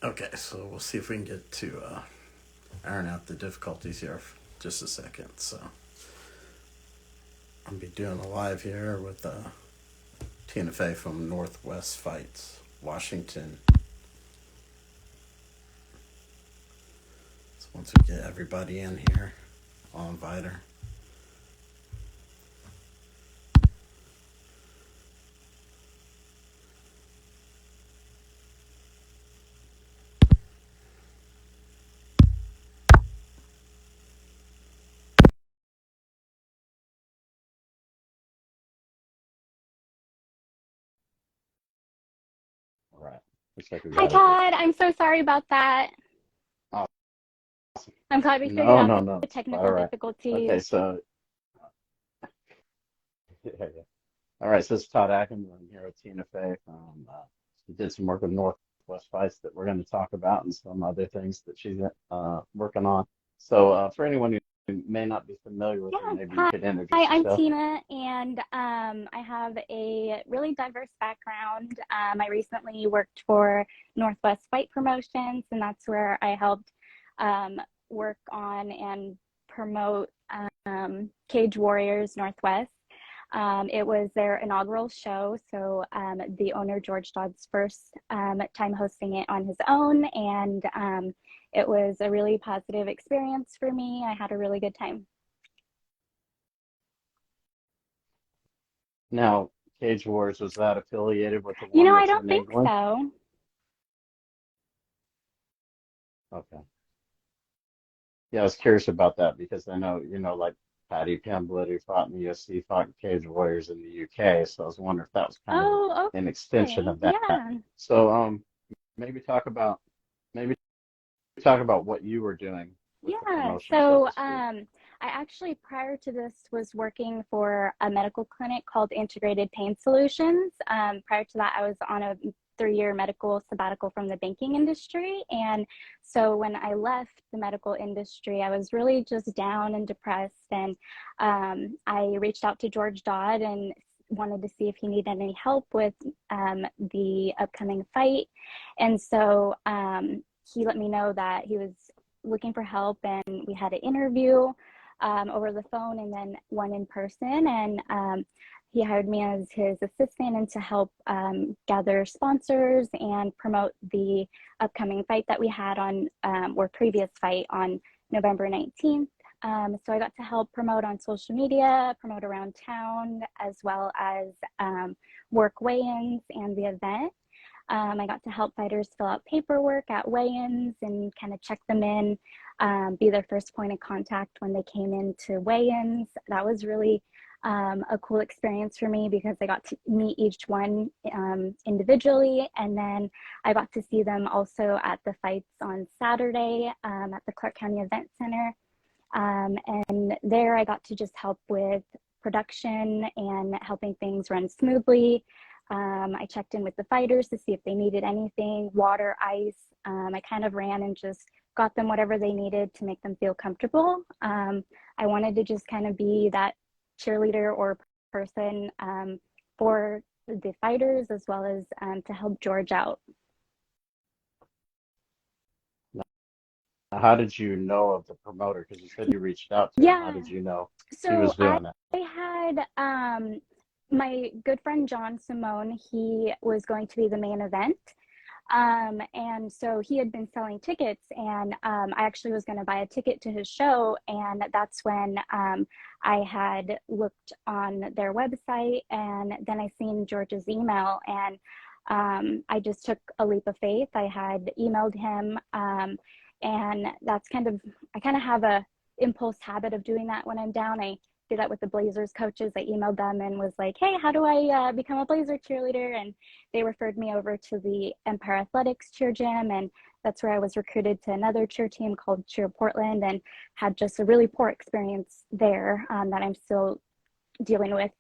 Okay, so we'll see if we can get to iron out the difficulties here for just a second. So I'll be doing a live here with Tina Fey from Northwest Fights, Washington. So once we get everybody in here, I'll invite her. All right. Looks like we Hi, got everybody. Todd. I'm so sorry about that. Awesome. I'm glad we figured No, out no, the no. It's all technical right. difficulties. Okay, so yeah, yeah. All right, so it's Todd Atkins. I'm here with Tina Fey from. She did some work with Northwest Fights that we're going to talk about, and some other things that she's working on. So, for anyone who may not be familiar with her, Yeah. maybe you Hi, could introduce I'm yourself. Tina, and I have a really diverse background. I recently worked for Northwest Fight Promotions, and that's where I helped um, work on and promote Cage Warriors Northwest. It was their inaugural show, so the owner, George Dodd's first time hosting it on his own, and it was a really positive experience for me. I had a really good time. Now, Cage Wars, was that affiliated with the You one know, I that's don't in think England? so. Okay. Yeah, I was curious about that because I know, like Paddy Pimblett, who fought in the UFC, fought in Cage Warriors in the UK. So I was wondering if that was kind of Oh, an extension okay. of that. Yeah. So, maybe talk about maybe talk about what you were doing with the Yeah. promotion, so So, to speak. I actually, prior to this, was working for a medical clinic called Integrated Pain Solutions. Prior to that, I was on a 3-year medical sabbatical from the banking industry. And so when I left the medical industry, I was really just down and depressed. And I reached out to George Dodd and wanted to see if he needed any help with the upcoming fight. And so he let me know that he was looking for help, and we had an interview over the phone and then one in person. And he hired me as his assistant and to help gather sponsors and promote the upcoming fight that we had on, or previous fight on November 19th. So I got to help promote on social media, promote around town, as well as work weigh-ins and the event. I got to help fighters fill out paperwork at weigh-ins and kind of check them in, be their first point of contact when they came into weigh-ins. That was really a cool experience for me because I got to meet each one individually, and then I got to see them also at the fights on Saturday at the Clark County Event Center. And there I got to just help with production and helping things run smoothly. I checked in with the fighters to see if they needed anything, water, ice. I kind of ran and just got them whatever they needed to make them feel comfortable. I wanted to just kind of be that cheerleader or person for the fighters, as well as to help George out. Now, how did you know of the promoter? Because you said you reached out to him. How Yeah. did you know he So was doing it? I had my good friend John Simone. He was going to be the main event. And so he had been selling tickets, and I actually was going to buy a ticket to his show. And that's when I had looked on their website, and then I seen George's email, and I just took a leap of faith. I had emailed him, and that's kind of, I kind of have a impulse habit of doing that when I'm down. I do that with the Blazers coaches. I emailed them and was like, hey, how do I become a Blazer cheerleader? And they referred me over to the Empire Athletics cheer gym. And that's where I was recruited to another cheer team called Cheer Portland, and had just a really poor experience there that I'm still dealing with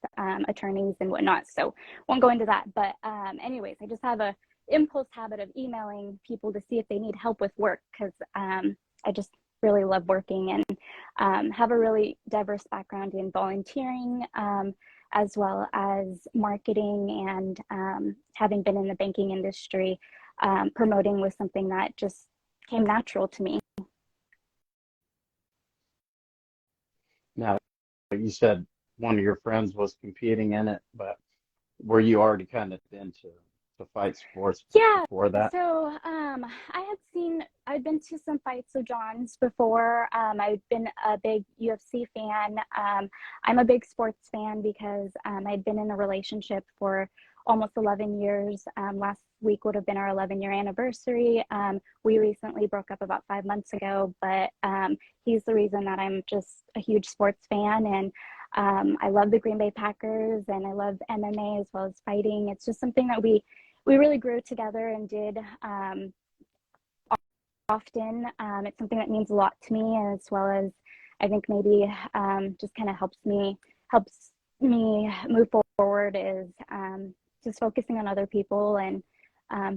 attorneys and whatnot. So won't go into that. But anyways, I just have a impulse habit of emailing people to see if they need help with work, because I just really love working, and have a really diverse background in volunteering, as well as marketing, and having been in the banking industry. promoting was something that just came natural to me. Now, you said one of your friends was competing in it, but were you already kind of into to fight sports Yeah, before that? so I'd been to some fights of John's before. I'd been a big UFC fan. I'm a big sports fan because I'd been in a relationship for almost 11 years. Last week would have been our 11-year anniversary. We recently broke up about 5 months ago, but he's the reason that I'm just a huge sports fan. And I love the Green Bay Packers and I love MMA as well as fighting. It's just something that we really grew together and did often. It's something that means a lot to me, as well as I think maybe just kind of helps me move forward is just focusing on other people and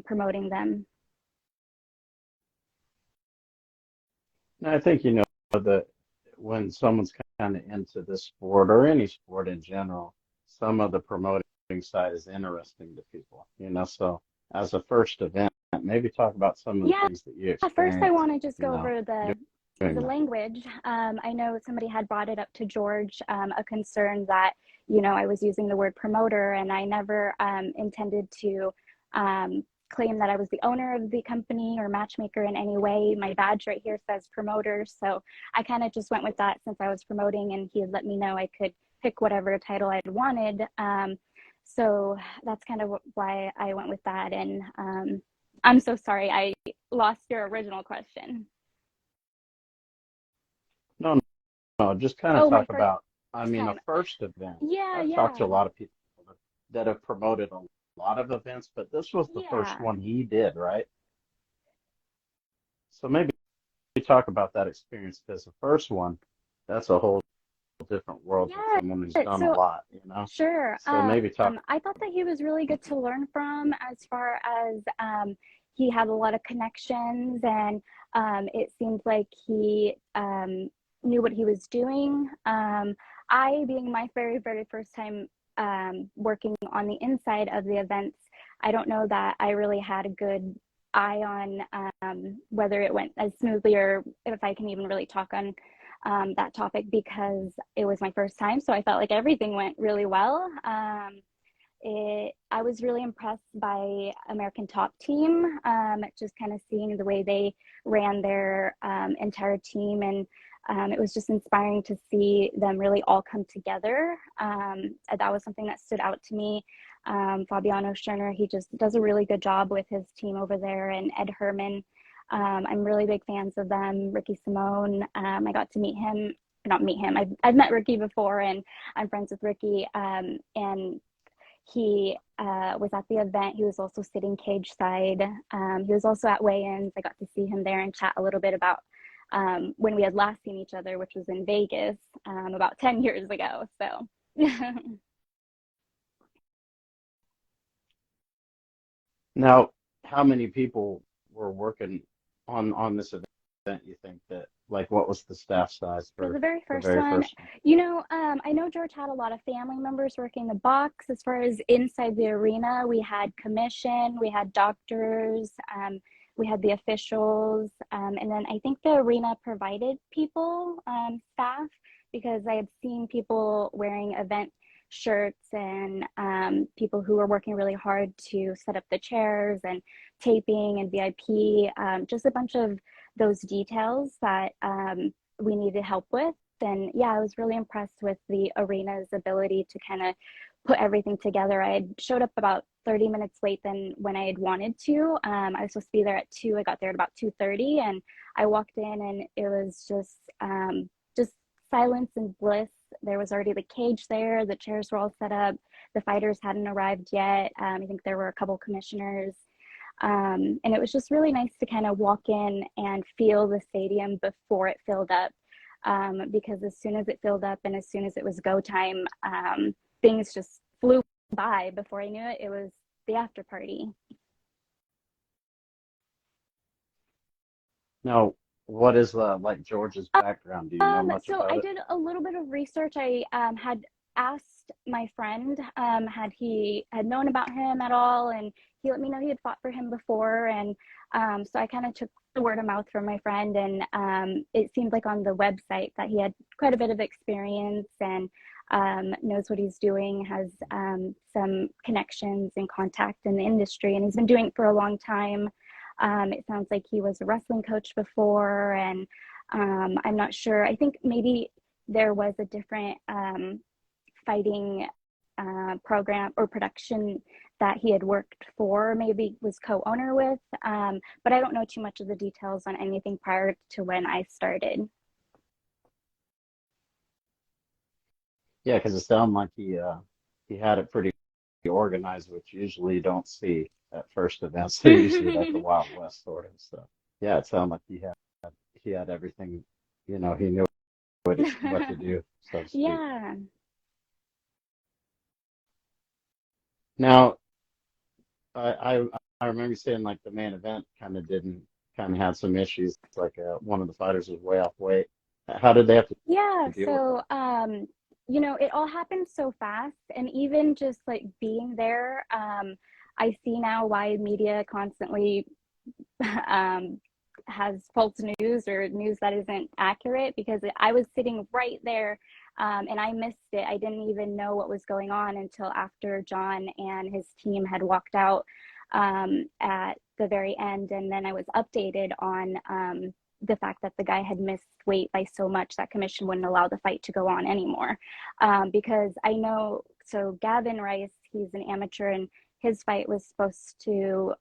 promoting them. And I think you know that when someone's kind of into this sport or any sport in general, some of the promoting side is interesting to people, you know. So as a first event, maybe talk about some of the Yeah, things that you first I experienced, want to just you go know, over the doing that. language. I know somebody had brought it up to George, a concern that, I was using the word promoter, and I never intended to claim that I was the owner of the company or matchmaker in any way. My badge right here says promoter. So I kind of just went with that since I was promoting, and he had let me know I could pick whatever title I'd wanted. So that's kind of why I went with that. And I'm so sorry, I lost your original question. No, no, just kind of Oh, my talk first about, I mean, a time. first event. Yeah, I've talked to yeah, a lot of people that have promoted a lot of events, but this was the first yeah, one he did, right? So maybe talk about that experience because the first one, that's a whole different world with yeah. someone who's done a So lot, you know? sure. So maybe talk. I thought that he was really good to learn from as far as he had a lot of connections, and it seemed like he knew what he was doing. I, being my very, very first time working on the inside of the events, I don't know that I really had a good eye on whether it went as smoothly or if I can even really talk on that topic because it was my first time. So I felt like everything went really well. I was really impressed by American Top Team, just kind of seeing the way they ran their entire team. And it was just inspiring to see them really all come together. That was something that stood out to me. Fabiano Scherner, he just does a really good job with his team over there, and Ed Herman. I'm really big fans of them. Ricky Simone, I got to meet him, not meet him. I've met Ricky before, and I'm friends with Ricky. And he was at the event. He was also sitting cage side. He was also at weigh-ins. I got to see him there and chat a little bit about when we had last seen each other, which was in Vegas about 10 years ago. So Now, how many people were working on this event, you think that, like, what was the staff size for for the very the first very one, first one? I know George had a lot of family members working the box. As far as inside the arena, we had commission, we had doctors, we had the officials, and then I think the arena provided people, staff, because I had seen people wearing event shirts and people who were working really hard to set up the chairs and taping and VIP, just a bunch of those details that we needed help with. And yeah, I was really impressed with the arena's ability to kind of put everything together. I had showed up about 30 minutes late than when I had wanted to. I was supposed to be there at 2. I got there at about 2:30, and I walked in, and it was just silence and bliss. There was already the cage there. The chairs were all set up. The fighters hadn't arrived yet. I think there were a couple commissioners. And it was just really nice to kind of walk in and feel the stadium before it filled up. Because as soon as it filled up and as soon as it was go time, things just flew by. Before I knew it, it was the after party. Now, what is like George's background? Do you know much So about I it? did a little bit of research. I had asked my friend had he had known about him at all, and he let me know he had fought for him before. And so I kind of took the word of mouth from my friend, and it seemed like on the website that he had quite a bit of experience and knows what he's doing, has some connections and contact in the industry, and he's been doing it for a long time. It sounds like he was a wrestling coach before, and I'm not sure. I think maybe there was a different fighting program or production that he had worked for, maybe was co-owner with, but I don't know too much of the details on anything prior to when I started. Yeah, because it sounded like he had it pretty organized, which usually you don't see at first events. They're usually like the Wild West sort of. So yeah, it sounded like he had everything. He knew what to do, so to speak. Yeah. Now, I remember you saying like the main event kind of had some issues. Like one of the fighters was way off weight. How did they have Yeah, to deal with so that? it all happened so fast, and even just like being there, I see now why media constantly um, has false news or news that isn't accurate, because I was sitting right there, and I missed it. I didn't even know what was going on until after John and his team had walked out at the very end, and then I was updated on the fact that the guy had missed weight by so much that commission wouldn't allow the fight to go on anymore. Because I know, so Gavin Rice, he's an amateur, and his fight was supposed to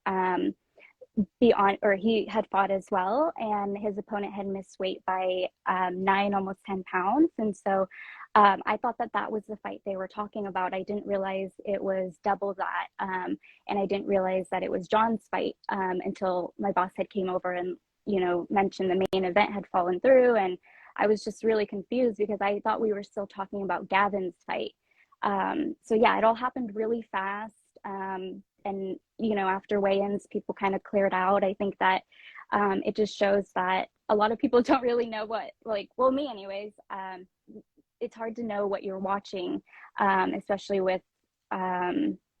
be on, or he had fought as well, and his opponent had missed weight by 9, almost 10 pounds. And so I thought that that was the fight they were talking about. I didn't realize it was double that. And I didn't realize that it was John's fight until my boss had came over and, mentioned the main event had fallen through. And I was just really confused because I thought we were still talking about Gavin's fight. So yeah, it all happened really fast. And after weigh-ins, people kind of cleared out. I think that it just shows that a lot of people don't really know what, like, well, me anyways, it's hard to know what you're watching, especially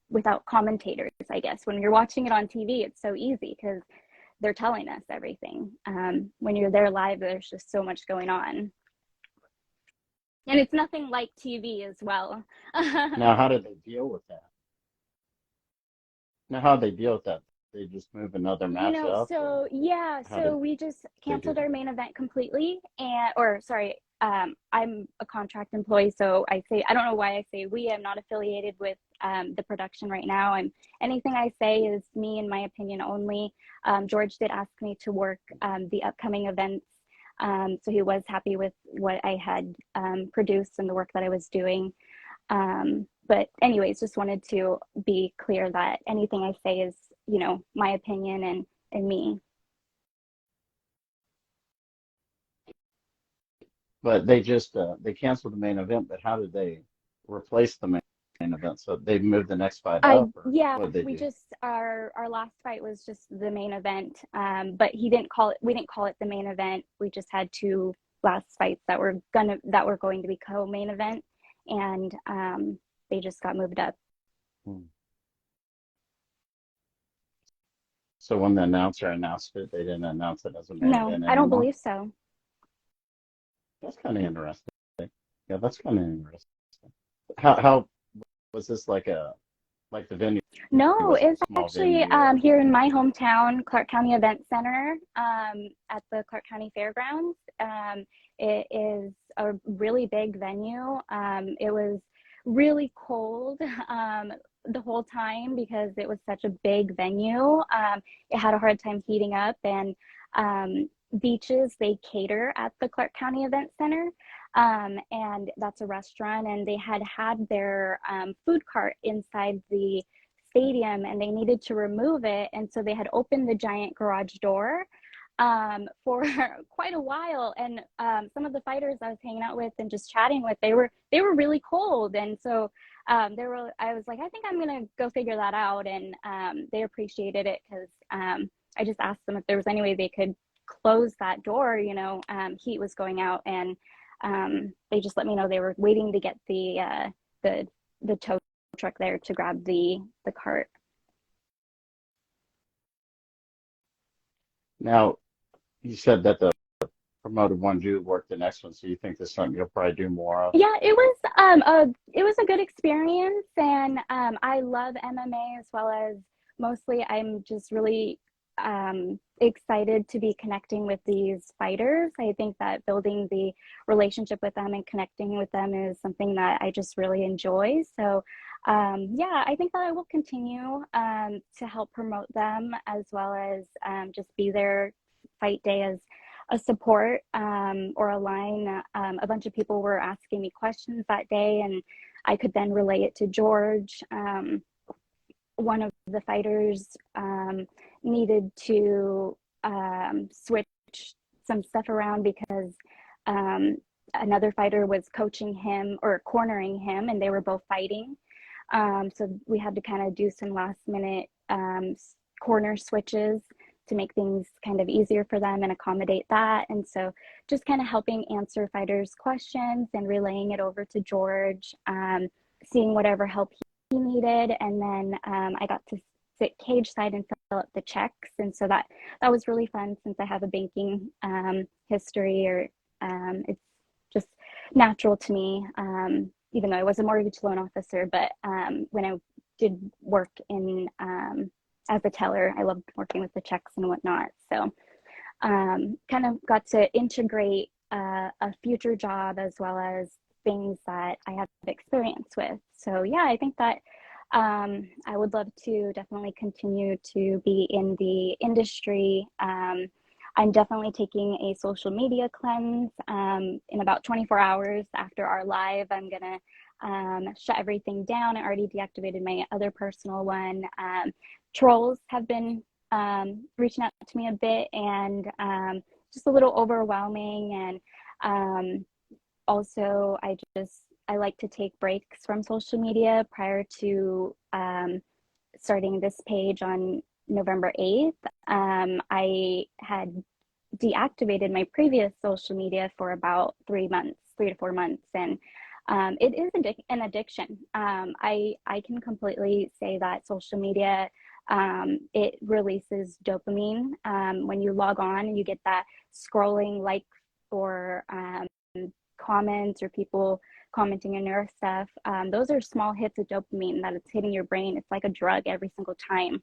without commentators. I guess when you're watching it on TV, it's so easy because they're telling us everything. When you're there live, there's just so much going on, and it's nothing like TV as well. Now, how did they deal with that? Now, how did they deal with that? They just move another match up, or So yeah, how so did we just they do canceled our that? main event completely, or sorry, I'm a contract employee, so I don't know why I say we. I'm not affiliated with the production right now. Anything I say is me and my opinion only. George did ask me to work the upcoming events, so he was happy with what I had produced and the work that I was doing. But anyways, just wanted to be clear that anything I say is, my opinion and me. But they canceled the main event. But how did they replace the main event? So they moved the next fight up, or Yeah, what did they we do? just our last fight was just the main event. But he didn't call it. We didn't call it the main event. We just had two last fights that were going to be co-main event, and they just got moved up. Hmm. So when the announcer announced it, they didn't announce it as a main No, event I don't anymore. believe so. That's kind of interesting. Yeah, that's kind of interesting. How was this like the venue No, was a it's small actually venue, or here in my hometown, Clark County Event Center, at the Clark County Fairgrounds. It is a really big venue. It was really cold the whole time because it was such a big venue. It had a hard time heating up, and Beaches, they cater at the Clark County Event Center. And that's a restaurant, and they had their food cart inside the stadium, and they needed to remove it, and so they had opened the giant garage door for quite a while. And some of the fighters I was hanging out with and just chatting with, they were really cold, and so I was like, I think I'm gonna go figure that out. And they appreciated it because I just asked them if there was any way they could close that door. Heat was going out, and they just let me know they were waiting to get the tow truck there to grab the cart. Now, you said that the promoted one you worked the next one, so you think this is something you'll probably do more of? Yeah, it was a good experience, and I love MMA as well as mostly I'm just really excited to be connecting with these fighters. I think that building the relationship with them and connecting with them is something that I just really enjoy. So yeah, I think that I will continue to help promote them as well as just be there fight day as a support or a line. A bunch of people were asking me questions that day, and I could then relay it to George. One of the fighters needed to switch some stuff around because another fighter was coaching him or cornering him, and they were both fighting. So we had to kind of do some last minute corner switches to make things kind of easier for them and accommodate that. And so just kind of helping answer fighters' questions and relaying it over to George, seeing whatever help he needed. And then I got to sit cage side and fill out the checks. And so that was really fun since I have a banking history, or it's just natural to me, even though I was a mortgage loan officer. But when I did work in as a teller, I loved working with the checks and whatnot. So kind of got to integrate a future job as well as things that I have experience with. So yeah, I think that I would love to definitely continue to be in the industry. I'm definitely taking a social media cleanse. In about 24 hours after our live, I'm gonna shut everything down. I already deactivated my other personal one. Trolls have been reaching out to me a bit, and just a little overwhelming. And also, I like to take breaks from social media prior to starting this page on November 8th. I had deactivated my previous social media for about 3 to 4 months, and it is an addiction. I can completely say that social media, it releases dopamine. When you log on and you get that scrolling like or comments or people commenting on your stuff, those are small hits of dopamine that it's hitting your brain. It's like a drug every single time.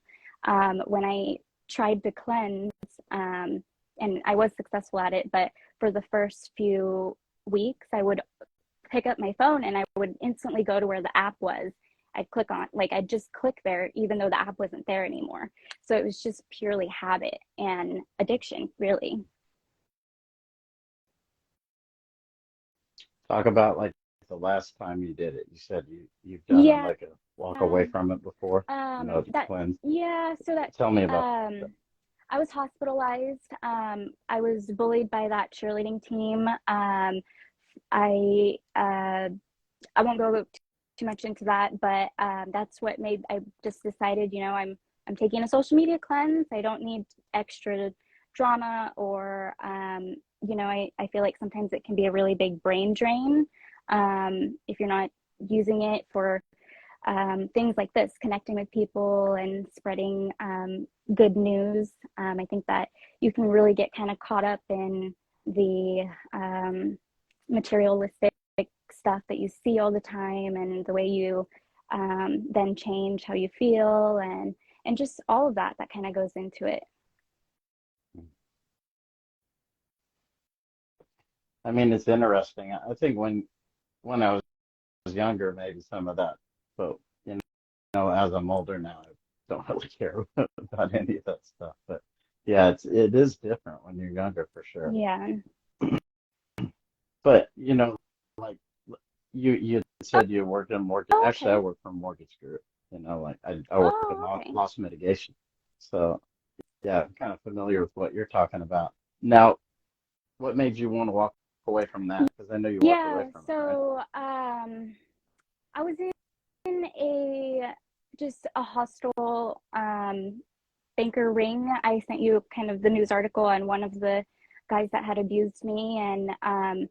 When I tried to cleanse, and I was successful at it, but for the first few weeks, I would pick up my phone and I would instantly go to where the app was. I'd click on, like, I'd just click there, even though the app wasn't there anymore. So it was just purely habit and addiction, really. Talk about like the last time you did it. You said you've done Yeah, like a walk away from it before, to that, cleanse. yeah, so that, Tell me about that. um, I was hospitalized. I was bullied by that cheerleading team. I I won't go too much into that, but that's what made I just decided, I'm taking a social media cleanse. I don't need extra drama or I feel like sometimes it can be a really big brain drain if you're not using it for things like this, connecting with people and spreading good news. I think that you can really get kind of caught up in the materialistic stuff that you see all the time, and the way you then change how you feel, and just all of that kind of goes into it. I mean, it's interesting. I think when I was younger, maybe some of that, but as I'm older now, I don't really care about any of that stuff. But yeah, it is different when you're younger for sure. Yeah. But like you said you worked in mortgage. Oh, Actually, I okay. work for a mortgage group. Like I work in Oh, okay. loss mitigation. So yeah, I'm kind of familiar with what you're talking about. Now, what made you want to walk away from that? Because I know you walked away Yeah. from it, right? So I was in a just a hostile banker ring. I sent you kind of the news article on one of the guys that had abused me, and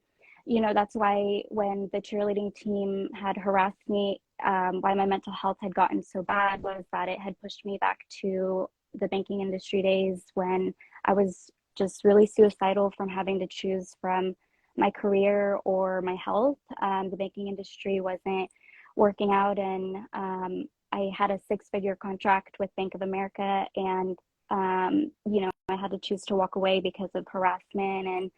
that's why when the cheerleading team had harassed me, why my mental health had gotten so bad was that it had pushed me back to the banking industry days when I was just really suicidal from having to choose from my career or my health. The banking industry wasn't working out, and I had a six-figure contract with Bank of America, and I had to choose to walk away because of harassment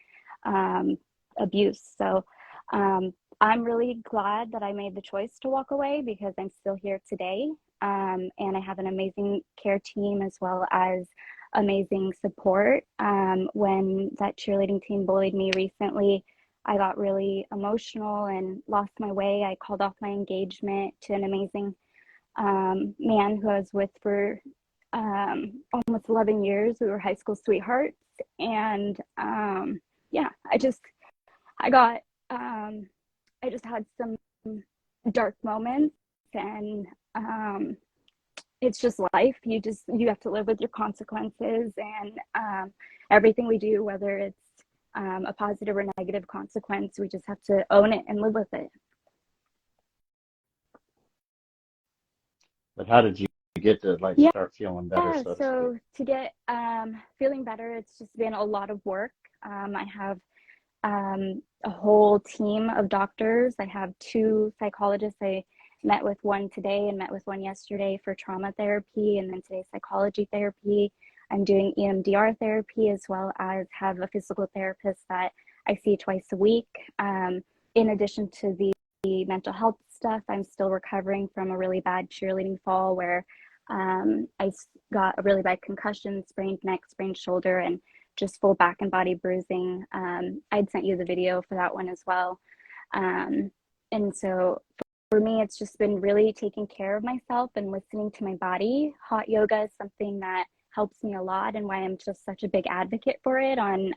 and abuse. So I'm really glad that I made the choice to walk away because I'm still here today. And I have an amazing care team as well as amazing support. When that cheerleading team bullied me recently, I got really emotional and lost my way. I called off my engagement to an amazing man who I was with for almost 11 years. We were high school sweethearts. And yeah, I got, I just had some dark moments, and it's just life. You have to live with your consequences, and everything we do, whether it's a positive or negative consequence, we just have to own it and live with it. But how did you get to like Yeah, start feeling better, so to speak? so to get feeling better, it's just been a lot of work. I have a whole team of doctors. I have two psychologists. I met with one today and met with one yesterday for trauma therapy, and then today psychology therapy. I'm doing EMDR therapy as well as have a physical therapist that I see twice a week. In addition to the mental health stuff, I'm still recovering from a really bad cheerleading fall where I got a really bad concussion, sprained neck, sprained shoulder, and just full back and body bruising. I'd sent you the video for that one as well. And so for me, it's just been really taking care of myself and listening to my body. Hot yoga is something that helps me a lot, and why I'm just such a big advocate for it on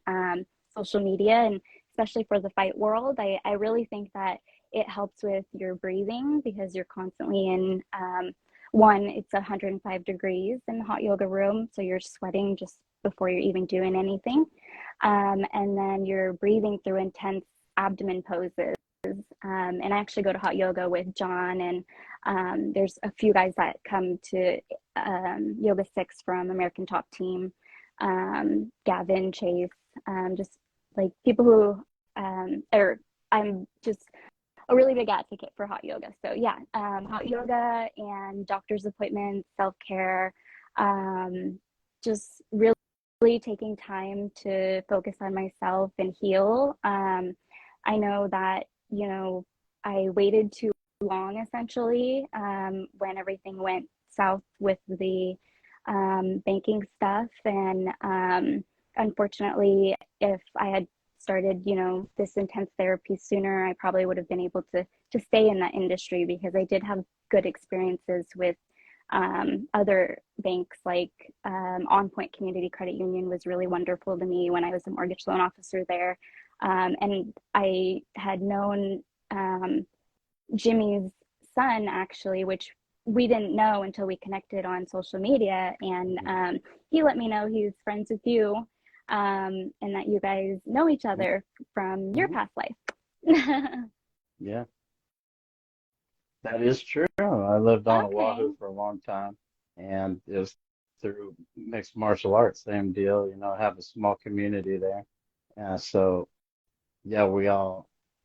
social media, and especially for the fight world. I really think that it helps with your breathing because you're constantly in one, it's 105 degrees in the hot yoga room, so you're sweating just before you're even doing anything. And then you're breathing through intense abdomen poses. And I actually go to hot yoga with John, and there's a few guys that come to Yoga Six from American Top Team, Gavin, Chase, just like people who I'm just a really big advocate for hot yoga. So yeah, hot yoga and doctor's appointments, self-care, just really taking time to focus on myself and heal. I know that, I waited too long essentially when everything went south with the banking stuff. And unfortunately, if I had started, this intense therapy sooner, I probably would have been able to stay in that industry because I did have good experiences with other banks, like On Point Community Credit Union was really wonderful to me when I was a mortgage loan officer there. And I had known Jimmy's son, actually, which we didn't know until we connected on social media. And he let me know he's friends with you, and that you guys know each other from your Mm-hmm. past life. Yeah, that is true. I lived on Okay. Oahu for a long time, and it was through mixed martial arts, same deal. I have a small community there. So, yeah,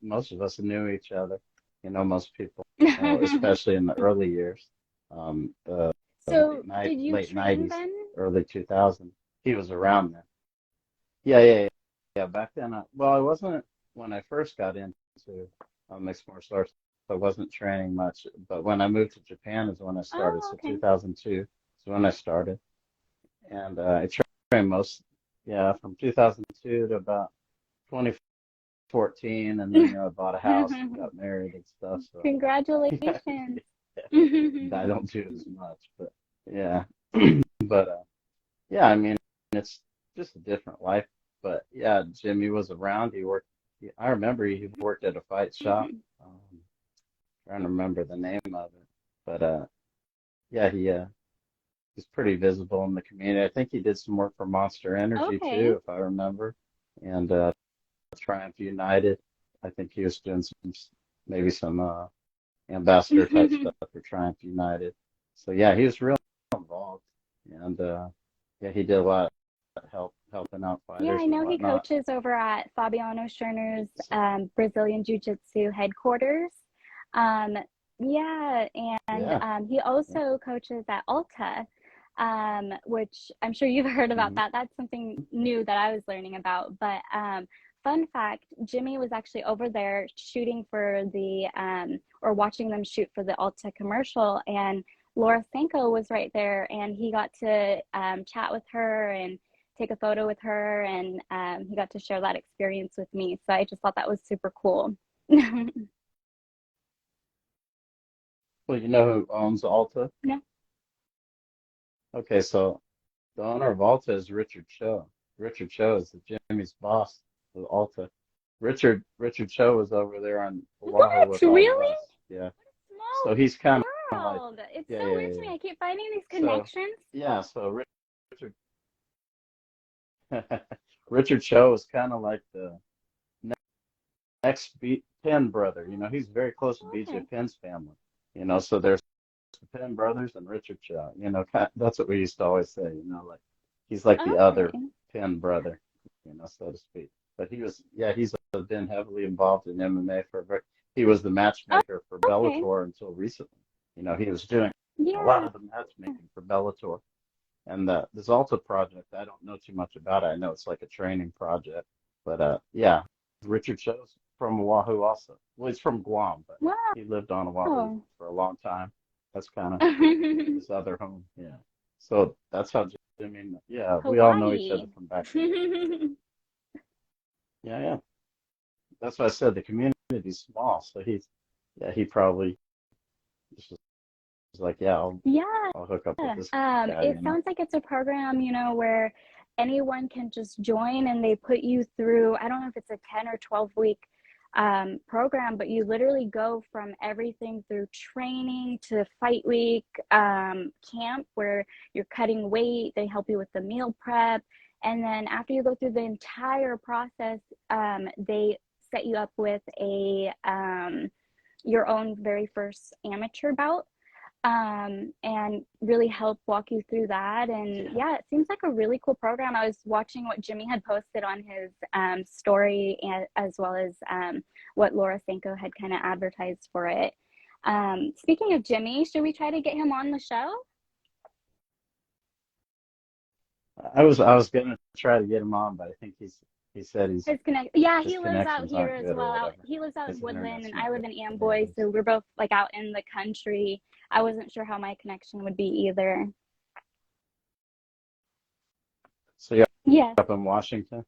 most of us knew each other. Most people, especially in the early years, the So did you late train 90s, then? early 2000s. He was around then. Yeah, yeah, yeah. Yeah, back then, well, I wasn't when I first got into mixed martial arts. I wasn't training much, but when I moved to Japan is when I started. Oh, So okay. 2002 is when I started, and I trained yeah, from 2002 to about 2014, and then I bought a house and got married and stuff. So yeah, Congratulations. I don't do as much, but yeah, but yeah, I mean, it's just a different life. But yeah, Jimmy was around. I remember he worked at a fight shop. Trying to remember the name of it. But yeah, he's pretty visible in the community. I think he did some work for Monster Energy Okay. too, if I remember, and Triumph United. I think he was doing some maybe some ambassador type stuff for Triumph United. So yeah, he was real involved, and yeah, he did a lot of helping out Yeah, I fighters and know he whatnot. coaches over at Fabiano Scherner's So Brazilian Jiu-Jitsu headquarters. Um, yeah, and yeah, he yeah, also coaches at Alta, which I'm sure you've heard about hmm that. That's something new that I was learning about. But fun fact, Jimmy was actually over there shooting for the or watching them shoot for the Alta commercial, and Laura Sanko was right there, and he got to chat with her and take a photo with her, and he got to share that experience with me. So I just thought that was super cool. Well, you know who owns Alta? No. Okay, so the owner of Alta is Richard Cho. Richard Cho is Jimmy's boss of Alta. Richard Cho was over there on Oahu What? with all of Really? us. Yeah. So Small he's kind of like, world. It's yeah, so yeah, weird yeah, to me. yeah. I keep finding these So connections. yeah, so Richard Richard Cho is kind of like the next Penn brother. You know, he's very close to BJ Okay. Penn's family. You know, so there's the Penn brothers and Richard Cho. You know, that's what we used to always say. You know, like he's like the other Okay. Penn brother. You know, so to speak. But he was, yeah, he's been heavily involved in MMA for. He was the Oh, matchmaker for okay. Bellator until recently. You know, he was doing a lot Yeah. of the matchmaking for Bellator. And this Alta project, I don't know too much about it. I know it's like a training project, but yeah, Richard Cho's from Oahu also. Well, he's from Guam, but he lived on Oahu Wow. for a long time. That's kind of his other home. Yeah. So that's how Jimmy, yeah, we all know each other Hawaii. from back then. Yeah, yeah. That's why I said the community's small. So yeah, he probably just was like, yeah, Yeah. I'll hook up with this guy, It sounds like it's a program, where anyone can just join and they put you through, I don't know if it's a 10 or 12 week program, but you literally go from everything through training to fight week, camp where you're cutting weight, they help you with the meal prep. And then after you go through the entire process, they set you up with your own very first amateur bout, and really help walk you through that. And Yeah. yeah, it seems like a really cool program. I was watching what Jimmy had posted on his story, and, as well as what Laura Sanko had kind of advertised for it. Speaking of Jimmy, should we try to get him on the show? I was gonna try to get him on, but I think he said His connect, yeah, his he lives out connections here aren't as good or well. whatever. He lives out in His Woodland, internet's and I not live good. in Yeah, it Amboy, is. so we're both like out in the country. I wasn't sure how my connection would be either. So you're Yes. up in Washington?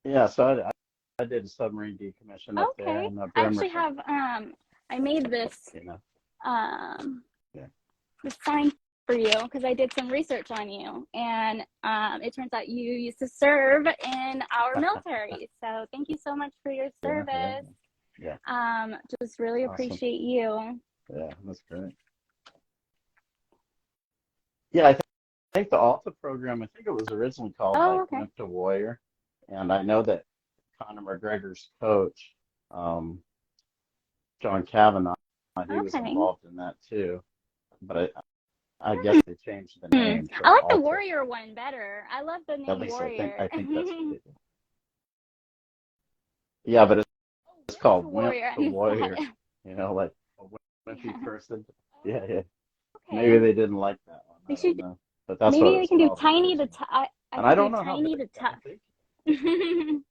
Yeah, so I did a submarine decommission up there Okay. in I actually Bremerton. have I made this You know, um yeah. this sign for you because I did some research on you, and it turns out you used to serve in our military. So thank you so much for your Yeah, yeah, service. yeah. Just really Awesome. appreciate you. Yeah, that's great. Yeah, think the Alta program, I think it was originally called Oh, like okay. Limp to Warrior. And I know that Conor McGregor's coach, um, John Kavanagh, he was Okay. involved in that too. But I guess they changed the name I to like the Alta. warrior one better. I love the At name least warrior. I think that's what they did. Yeah, but it's Wimp called Wimp warrior. to I missed Warrior. that. You know, like a wimpy Yeah. person. Yeah, yeah. Maybe Okay. they didn't like that They one. I don't should. know. But that's what Maybe it they was can do called tiny to originally. tough. I And I could do don't know how tiny big. to I tough. think.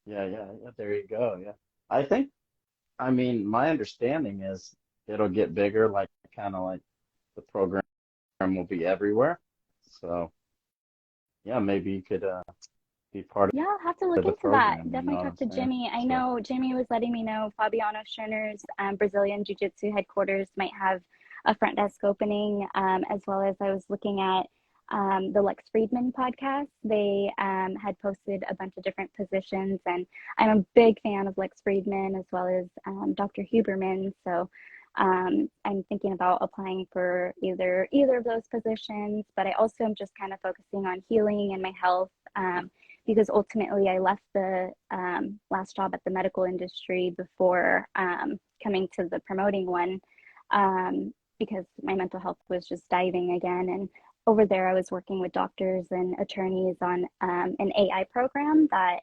Yeah, yeah, yeah. There you go. Yeah. I think, I mean, my understanding is it'll get bigger, like kind of like the program will be everywhere. So, yeah, maybe you could be part Yeah, I'll have to look of the into that. program. You know Definitely what talk I'm to saying? Jimmy. I So, know Jimmy was letting me know Fabiano Scherner's Brazilian Jiu Jitsu headquarters might have a front desk opening, as well as I was looking at the Lex Friedman podcast. They had posted a bunch of different positions, and I'm a big fan of Lex Friedman as well as Dr. Huberman. So I'm thinking about applying for either of those positions, but I also am just kind of focusing on healing and my health. because ultimately I left the last job at the medical industry before coming to the promoting one, because my mental health was just diving again. And over there, I was working with doctors and attorneys on an AI program that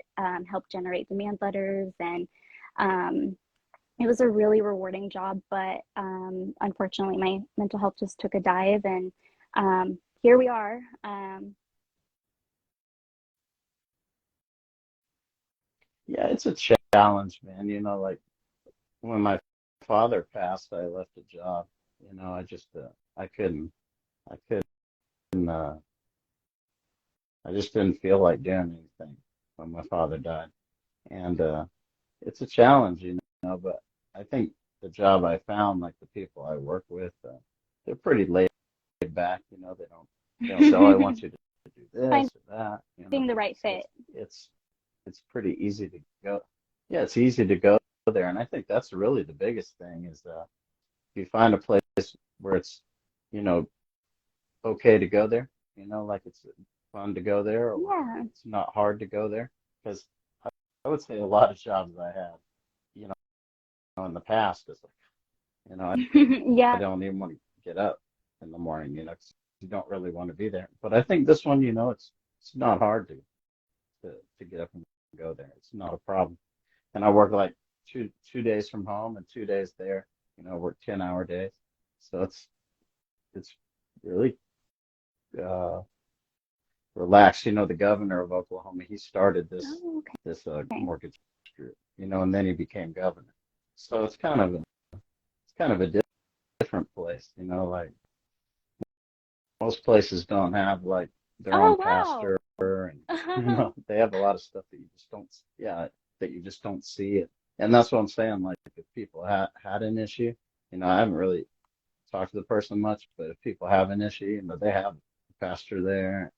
helped generate demand letters. And it was a really rewarding job, but unfortunately, my mental health just took a dive. And here we are. Yeah, it's a challenge, man. Like when my father passed, I left a job. I just I couldn't I couldn't I just didn't feel like doing anything when my father died. And it's a challenge, but I think the job I found, like the people I work with, they're pretty laid back, they don't say, oh, I want you to do Finding this or that, the right so fit. it's pretty easy to go. Yeah, it's easy to go there. And I think that's really the biggest thing is if you find a place where it's, you know, okay to go there, like it's fun to go there, or Yeah. it's not hard to go there. Because I would say a lot of jobs I had, you know, in the past is like, I Yeah. don't even want to get up in the morning, 'cause you don't really want to be there. But I think this one, it's not hard to get up and go there. It's not a problem. And I work like two days from home and 2 days there. Work 10-hour days. So it's really uh, relaxed. The governor of Oklahoma, he started this Oh, this okay. mortgage group, and then he became governor. So it's kind of a different place, like most places don't have like their Oh, own wow. pastor, and they have a lot of stuff that you just don't, yeah, that you just don't see it. And that's what I'm saying. Like if people had an issue, I haven't really talked to the person much, but if people have an issue, they have a pastor there,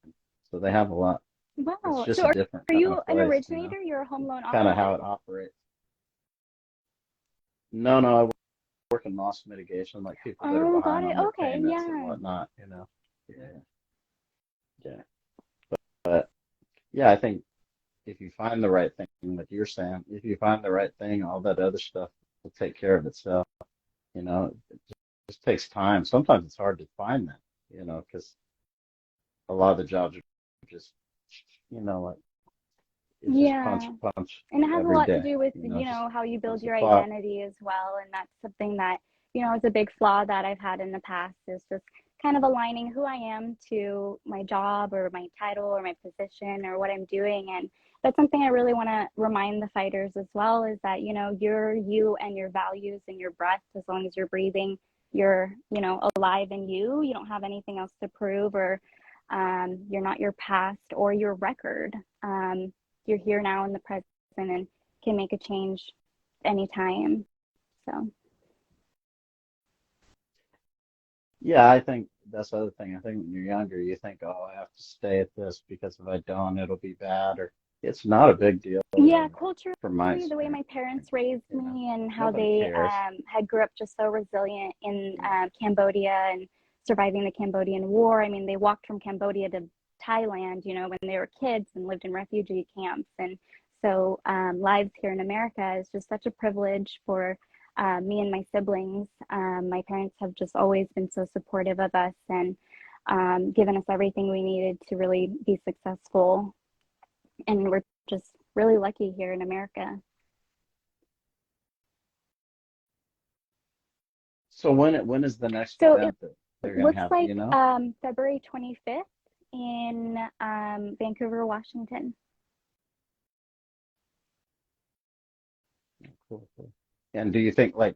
so they have a lot. It's Wow. just So a different are kind you of an place, originator? You're a home loan kind of how officer? it operates. No, no, I work in loss mitigation, like people that are Oh, got behind it. on their Okay. payments and Yeah. whatnot. Yeah, yeah. But yeah, I think if you find the right thing, like you're saying, if you find the right thing, all that other stuff will take care of itself. It just takes time. Sometimes it's hard to find that, because a lot of the jobs are just, like it's just punch, Yeah. punch And it has a every lot to day, do with, just how you build punch the your clock. identity as well. And that's something that, is a big flaw that I've had in the past is just kind of aligning who I am to my job or my title or my position or what I'm doing. And that's something I really want to remind the fighters as well is that, you're you and your values and your breath, as long as you're breathing, you're, alive in you. You don't have anything else to prove or you're not your past or your record. You're here now in the present and can make a change anytime. So, Yeah, I think that's the other thing. I think when you're younger, you think, oh, I have to stay at this because if I don't, it'll be bad. Or it's not a big deal, yeah, really, culturally, from my the way experience. my parents raised You know, me and how nobody they cares. had grew up just so resilient in You know, Cambodia and surviving the Cambodian War. I mean, they walked from Cambodia to Thailand, when they were kids and lived in refugee camps. And so, lives here in America is just such a privilege for me and my siblings. My parents have just always been so supportive of us and given us everything we needed to really be successful. And we're just really lucky here in America. so when is the next So it event that they're gonna looks have? Do like you know? February 25th in Vancouver, Washington. Cool, cool. And do you think like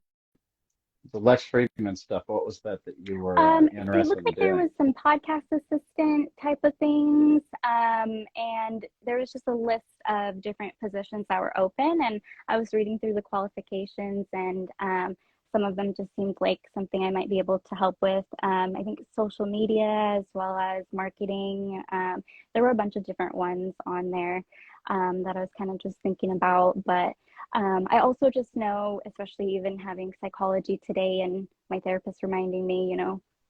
the Lex Friedman stuff? What was that you were It looks interested in like there doing? was some podcast assistant type of things, and there was just a list of different positions that were open. And I was reading through the qualifications, and some of them just seemed like something I might be able to help with. I think social media as well as marketing. There were a bunch of different ones on there that I was kind of just thinking about, but. I also just know, especially even having psychology today, and my therapist reminding me,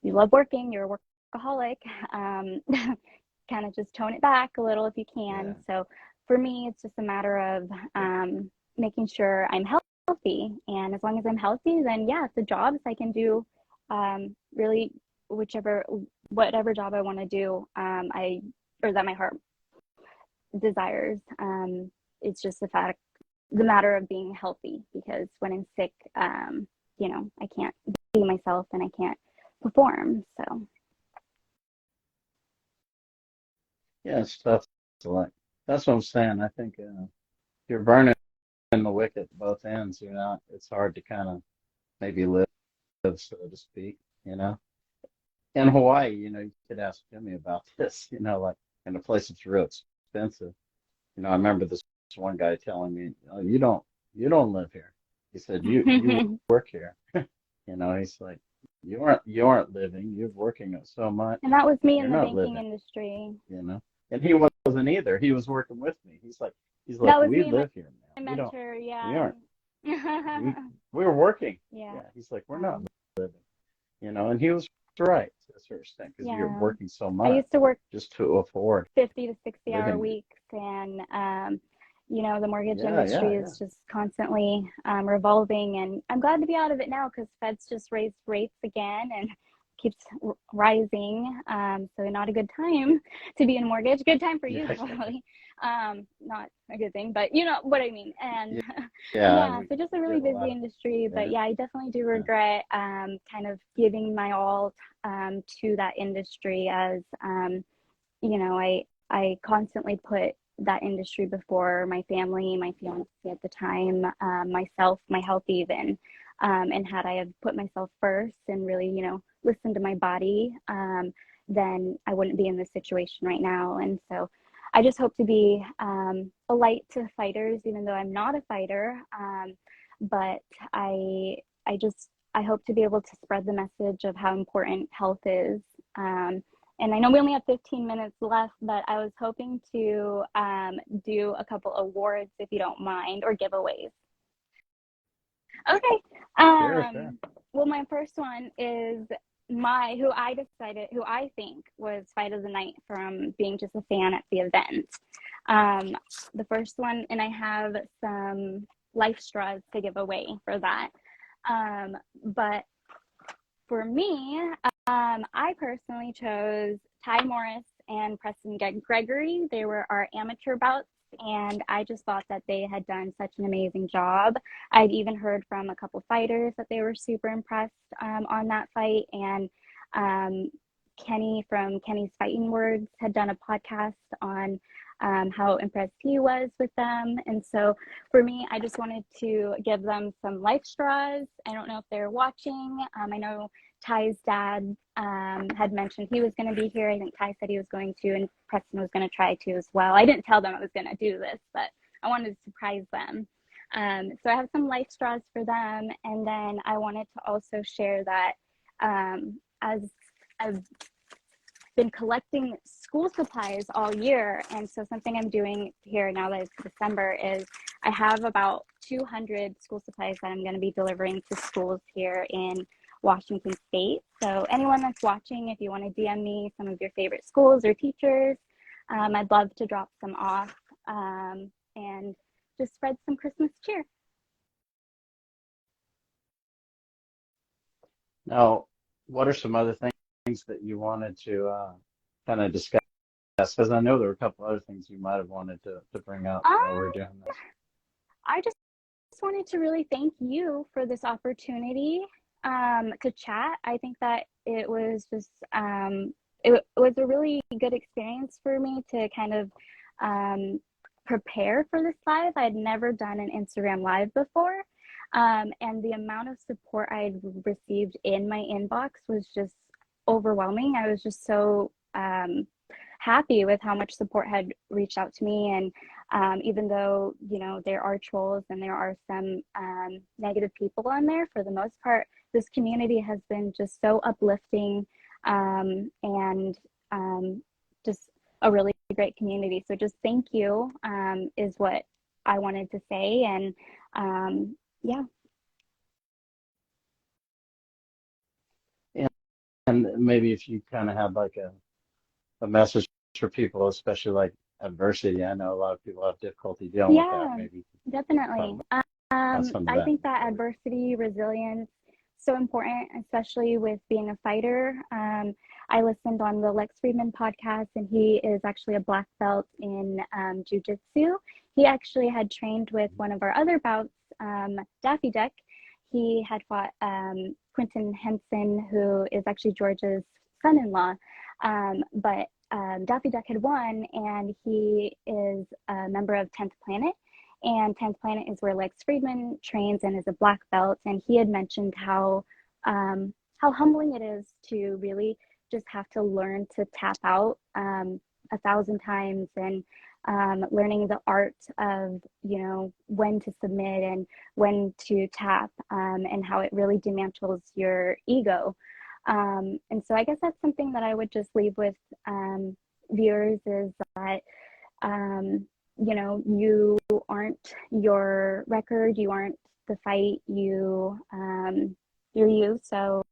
you love working, you're a workaholic. Kind of just tone it back a little if you Yeah. can. So for me, it's just a matter of making sure I'm healthy. And as long as I'm healthy, then yeah, the jobs I can do really whatever job I want to do, or that my heart desires. It's just the matter of being healthy, because when I'm sick, I can't be myself and I can't perform. So Yeah, it's tough to like. That's what I'm saying. I think you're burning the wick at both ends. You're not. It's hard to kind of maybe live, so to speak. You know, in Hawaii, you could ask Jimmy about this. Like in a place that's real expensive. I remember this one guy telling me, "Oh, you don't live here." He said, "You and work here." He's like, "You aren't living. You're working so much. that was me You're in the not banking living." industry. You know, and he wasn't either. He was working with me. He's like, That was "We me and live here my now. mentor. We Yeah. aren't. We we're working." Yeah. Yeah, he's like, "We're not Um, living." And he was right to a certain extent because you're yeah. working so I much used to work just to afford 50 to 60 hour living there. weeks, and the mortgage Yeah, yeah, industry yeah. is just constantly revolving, and I'm glad to be out of it now because Fed's just raised rates again and keeps rising. So not a good time to be in a mortgage. Good time for you Yeah, probably. Not a good thing, but you know what I mean. And yeah, yeah. yeah, We so just a really get a busy lot of industry, but yeah, yeah, I definitely do yeah. regret kind of giving my all to that industry, as I constantly put that industry before my family, my fiance at the time, myself, my health even. And had I have put myself first and really, listened to my body, then I wouldn't be in this situation right now. And so I just hope to be a light to fighters, even though I'm not a fighter. But I hope to be able to spread the message of how important health is. And I know we only have 15 minutes left, but I was hoping to do a couple awards, if you don't mind, or giveaways. Okay. Sure, sure. Well, my first one is who I think was fight of the night from being just a fan at the event. Um, the first one, and I have some life straws to give away for that. But for me, I personally chose Ty Morris and Preston Gregory. They were our amateur bouts, and I just thought that they had done such an amazing job. I'd even heard from a couple fighters that they were super impressed on that fight, and um, Kenny from Kenny's Fighting Words had done a podcast on how impressed he was with them. And so for me, I just wanted to give them some life straws. I don't know if they're watching. I know Ty's dad had mentioned he was going to be here. I think Ty said he was going to, and Preston was going to try to as well. I didn't tell them I was going to do this, but I wanted to surprise them. So I have some life straws for them. And then I wanted to also share that as I've been collecting school supplies all year. And so something I'm doing here now that it's December is I have about 200 school supplies that I'm going to be delivering to schools here in Washington State. So anyone that's watching, if you want to DM me some of your favorite schools or teachers, I'd love to drop some off and just spread some Christmas cheer. Now, what are some other things that you wanted to kind of discuss? Because I know there were a couple other things you might have wanted to bring up while we're Um, doing this. I just wanted to really thank you for this opportunity to chat. I think that it was just it was a really good experience for me to kind of um, prepare for this live. I had never done an Instagram live before, and the amount of support I had received in my inbox was just overwhelming. I was just so happy with how much support had reached out to me. And even though, there are trolls and there are some negative people on there, for the most part, this community has been just so uplifting and just a really great community. So just thank you is what I wanted to say. And yeah. And maybe if you kind of had like a message for people, especially like adversity. I know a lot of people have difficulty dealing with that. Yeah, Maybe you could talk definitely. about some of I that. think that adversity, resilience, so important, especially with being a fighter. I listened on the Lex Friedman podcast, and he is actually a black belt in jujitsu. He actually had trained with one of our other bouts, Daffy Duck. He had fought Quentin Henson, who is actually George's son-in-law. But Daffy Duck had won, and he is a member of 10th Planet. And 10th Planet is where Lex Friedman trains and is a black belt. And he had mentioned how humbling it is to really just have to learn to tap out 1,000 times, and learning the art of, when to submit and when to tap, and how it really dismantles your ego. And so I guess that's something that I would just leave with viewers, is that, you aren't your record, you aren't the fight, you're you. So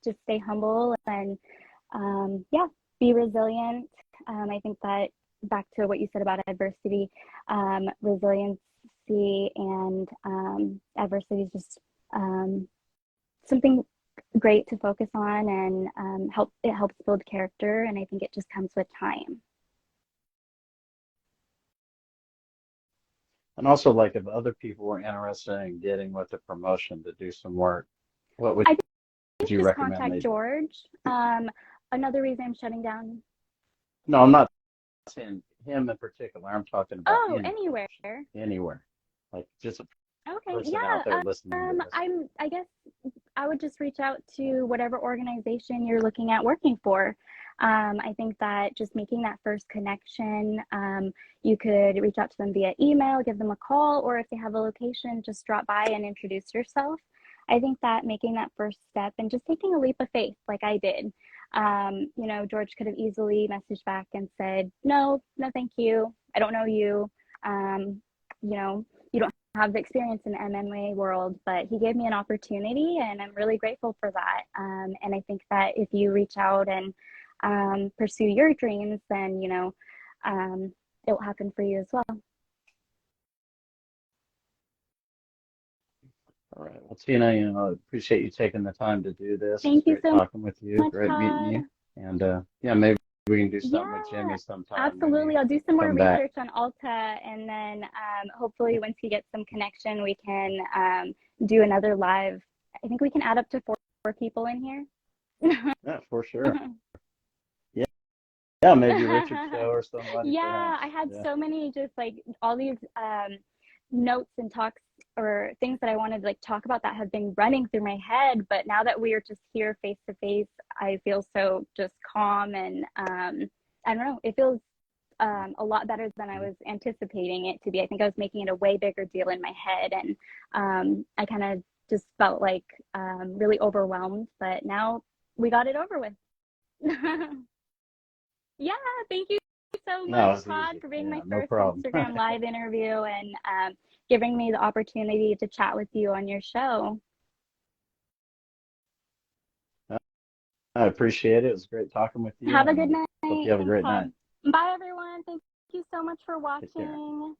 just stay humble and, yeah, be resilient. I think that back to what you said about adversity, resiliency and adversity is just something great to focus on, and it helps build character, and I think it just comes with time. And also, like, if other people were interested in getting with the promotion to do some work, what would I think you just recommend contact they do? George. Another reason I'm shutting down. No, I'm not saying him in particular. I'm talking about Oh, any anywhere. promotion, anywhere. Like just a Okay, person out yeah. there listening to this. I guess I would just reach out to whatever organization you're looking at working for. I think that just making that first connection, you could reach out to them via email, give them a call, or if they have a location, just drop by and introduce yourself. I think that making that first step and just taking a leap of faith, like I did. George could have easily messaged back and said, no, no, thank you. I don't know you. You don't have the experience in the MMA world, but he gave me an opportunity, and I'm really grateful for that. And I think that if you reach out and pursue your dreams, then it will happen for you as well. All right. Well, Tina, I appreciate you taking the time to do this. It's Thank you great so talking with you. much, Great meeting Todd. you. And yeah, maybe we can do something with Yeah, Jimmy sometime when absolutely. you I'll do some more come back. research on Alta, and then hopefully once he gets some connection, we can do another live. I think we can add up to four people in here. Yeah, for sure. Yeah, yeah, maybe Richard Show or somebody Yeah, perhaps. I had Yeah. so many just like all these notes and talks or things that I wanted to like talk about that have been running through my head. But now that we are just here face to face, I feel so just calm, and I don't know, it feels a lot better than I was anticipating it to be. I think I was making it a way bigger deal in my head, and I kind of just felt like really overwhelmed. But now we got it over with. Yeah, thank you so No, much, it's Todd, easy. for being Yeah, my no first problem. Instagram live interview, and giving me the opportunity to chat with you on your show. I appreciate it. It was great talking with you, Have a good and night. hope you have a Thanks, great night. Todd. Bye, everyone. Thank you so much for Take care. watching.